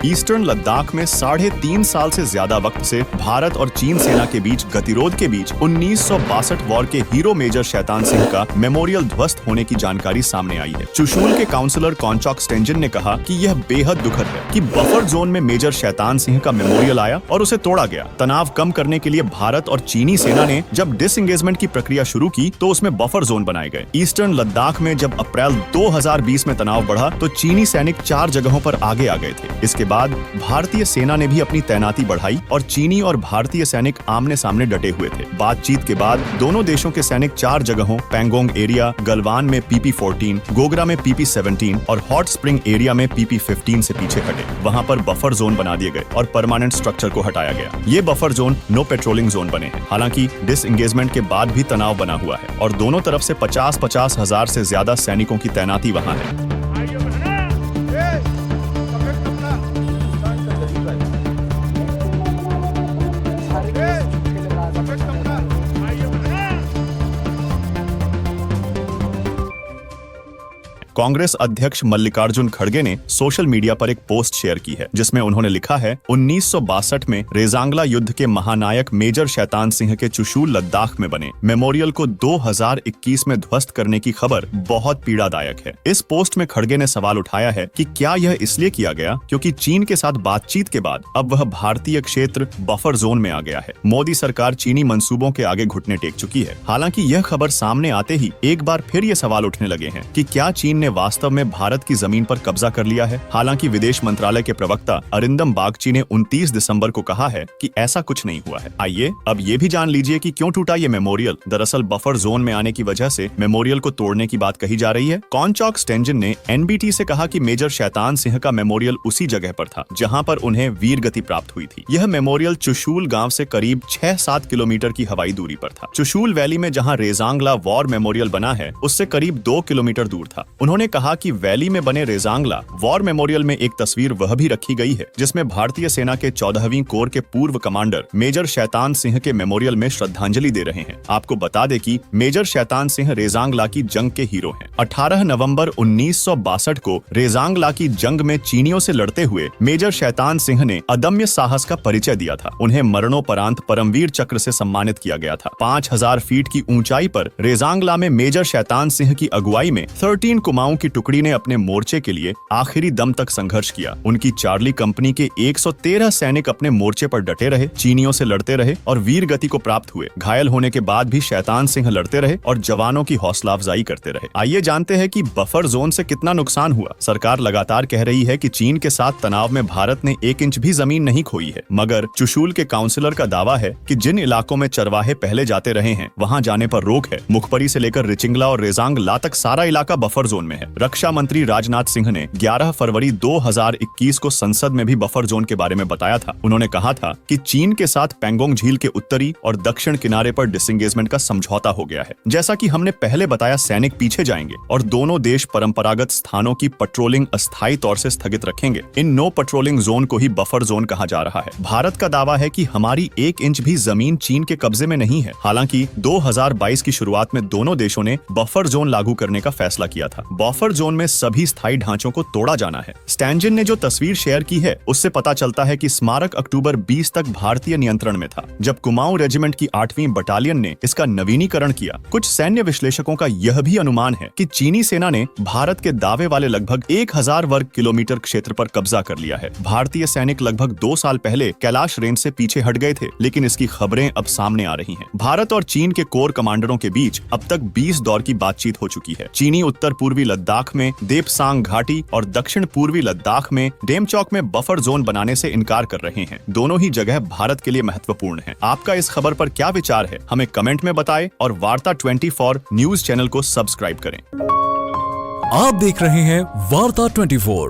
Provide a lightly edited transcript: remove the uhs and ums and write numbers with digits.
Eastern Ladakh में 3.5 साल से ज्यादा वक्त से भारत और चीन सेना के बीच गतिरोध के बीच 1962 वॉर के हीरो मेजर शैतान सिंह का मेमोरियल ध्वस्त होने की जानकारी सामने आई है। चुशूल के काउंसलर कॉन्चॉक स्टेंजन ने कहा कि यह बेहद दुखद है कि बफर जोन में मेजर शैतान सिंह का मेमोरियल आया और उसे तोड़ा गया। तनाव कम करने के लिए भारत और चीनी सेना ने जब डिसएंगेजमेंट की प्रक्रिया शुरू की तो उसमें बफर जोन बनाए गए। ईस्टर्न लद्दाख में जब अप्रैल 2020 में तनाव बढ़ा तो चीनी सैनिक 4 जगहों पर आगे आ गए थे। इसके बाद भारतीय सेना ने भी अपनी तैनाती बढ़ाई और चीनी और भारतीय सैनिक आमने सामने डटे हुए थे। बातचीत के बाद दोनों देशों के सैनिक 4 जगहों पैंगोंग एरिया, गलवान में PP-14, गोगरा में PP-17 और हॉट स्प्रिंग एरिया में PP-15 से पीछे हटे। वहां पर बफर जोन बना दिए गए और परमानेंट स्ट्रक्चर को हटाया गया। ये buffer zone no patrolling zone बने हैं। हालांकि डिसएंगेजमेंट के बाद भी तनाव बना हुआ है और दोनों तरफ से 50-50 हजार से ज्यादा सैनिकों की तैनाती वहां है। कांग्रेस अध्यक्ष मल्लिकार्जुन खड़गे ने सोशल मीडिया पर एक पोस्ट शेयर की है जिसमें उन्होंने लिखा है 1962 में रेजांगला युद्ध के महानायक मेजर शैतान सिंह के चुशूल लद्दाख में बने मेमोरियल को 2021 में ध्वस्त करने की खबर बहुत पीड़ादायक है। इस पोस्ट में खड़गे ने सवाल उठाया है कि क्या यह इसलिए किया गया क्योंकि चीन के साथ बातचीत के बाद अब वह भारतीय क्षेत्र बफर जोन में आ गया है। मोदी सरकार चीनी मंसूबों के आगे घुटने टेक चुकी है। हालांकि यह खबर सामने आते ही एक बार फिर ये सवाल उठने लगे हैं कि क्या चीन वास्तव में भारत की जमीन पर कब्जा कर लिया है। हालांकि विदेश मंत्रालय के प्रवक्ता अरिंदम बागची ने 29 दिसंबर को कहा है कि ऐसा कुछ नहीं हुआ है। आइए अब ये भी जान लीजिए कि क्यों टूटा ये मेमोरियल। दरअसल बफर जोन में आने की वजह से मेमोरियल को तोड़ने की बात कही जा रही है। कॉन्चॉक स्टेंजन ने NBT से कहा कि मेजर शैतान सिंह का मेमोरियल उसी जगह पर था जहां पर उन्हें वीर गति प्राप्त हुई थी। यह मेमोरियल चुशूल गाँव से करीब 6-7 किलोमीटर की हवाई दूरी पर था। चुशूल वैली में जहाँ रेजांगला वॉर मेमोरियल बना है उससे करीब 2 किलोमीटर दूर था। उन्होंने कहा कि वैली में बने रेजांगला वॉर मेमोरियल में एक तस्वीर वह भी रखी गई है जिसमें भारतीय सेना के 14वीं कोर के पूर्व कमांडर मेजर शैतान सिंह के मेमोरियल में श्रद्धांजलि दे रहे हैं। आपको बता दें कि मेजर शैतान सिंह रेजांगला की जंग के हीरो हैं। 18 नवंबर 1962 को रेजांगला की जंग में चीनियों से लड़ते हुए मेजर शैतान सिंह ने अदम्य साहस का परिचय दिया था। उन्हें मरणोपरांत परमवीर चक्र से सम्मानित किया गया था। 5000 फीट की ऊंचाई पर रेजांगला में मेजर शैतान सिंह की अगुवाई में 13 कुमाऊं की टुकड़ी ने अपने मोर्चे के लिए आखिरी दम तक संघर्ष किया। उनकी चार्ली कंपनी के 113 सैनिक अपने मोर्चे पर डटे रहे, चीनियों से लड़ते रहे और वीर गति को प्राप्त हुए। घायल होने के बाद भी शैतान सिंह लड़ते रहे और जवानों की हौसला अफजाई करते रहे। आइए जानते हैं कि बफर जोन से कितना नुकसान हुआ। सरकार लगातार कह रही है कि चीन के साथ तनाव में भारत ने 1 इंच भी जमीन नहीं खोई है, मगर चुशूल के काउंसलर का दावा है कि जिन इलाकों में चरवाहे पहले जाते रहे हैं वहाँ जाने पर रोक है। मुखपरी से लेकर रिचिंगला और रेजांगला तक सारा इलाका बफर जोन में है। रक्षा मंत्री राजनाथ सिंह ने 11 फरवरी 2021 को संसद में भी बफर जोन के बारे में बताया था। उन्होंने कहा था कि चीन के साथ पैंगोंग झील के उत्तरी और दक्षिण किनारे पर डिसएंगेजमेंट का समझौता हो गया है। जैसा कि हमने पहले बताया, सैनिक पीछे जाएंगे और दोनों देश परंपरागत स्थानों की पेट्रोलिंग अस्थायी तौर से स्थगित रखेंगे। इन नो पेट्रोलिंग जोन को ही बफर जोन कहा जा रहा है। भारत का दावा है कि हमारी 1 इंच भी जमीन चीन के कब्जे में नहीं है। हालांकि 2022 की शुरुआत में दोनों देशों ने बफर जोन लागू करने का फैसला किया था। बफर जोन में सभी स्थायी ढांचों को तोड़ा जाना है। स्टैंजन ने जो तस्वीर शेयर की है उससे पता चलता है कि स्मारक अक्टूबर 20 तक भारतीय नियंत्रण में था, जब कुमाऊं रेजिमेंट की 8वीं बटालियन ने इसका नवीनीकरण किया। कुछ सैन्य विश्लेषकों का यह भी अनुमान है कि चीनी सेना ने भारत के दावे वाले लगभग 1000 वर्ग किलोमीटर क्षेत्र पर कब्जा कर लिया है। भारतीय सैनिक लगभग 2 साल पहले कैलाश रेंज से पीछे हट गए थे, लेकिन इसकी खबरें अब सामने आ रही हैं। भारत और चीन के कोर कमांडरों के बीच अब तक 20 दौर की बातचीत हो चुकी है। चीनी उत्तर पूर्वी लद्दाख में देपसांग घाटी और दक्षिण पूर्वी लद्दाख में डेमचौक में बफर जोन बनाने से इनकार कर रहे हैं। दोनों ही जगह भारत के लिए महत्वपूर्ण है। आपका इस खबर पर क्या विचार है, हमें कमेंट में बताएं और वार्ता 24 न्यूज चैनल को सब्सक्राइब करें। आप देख रहे हैं वार्ता 24।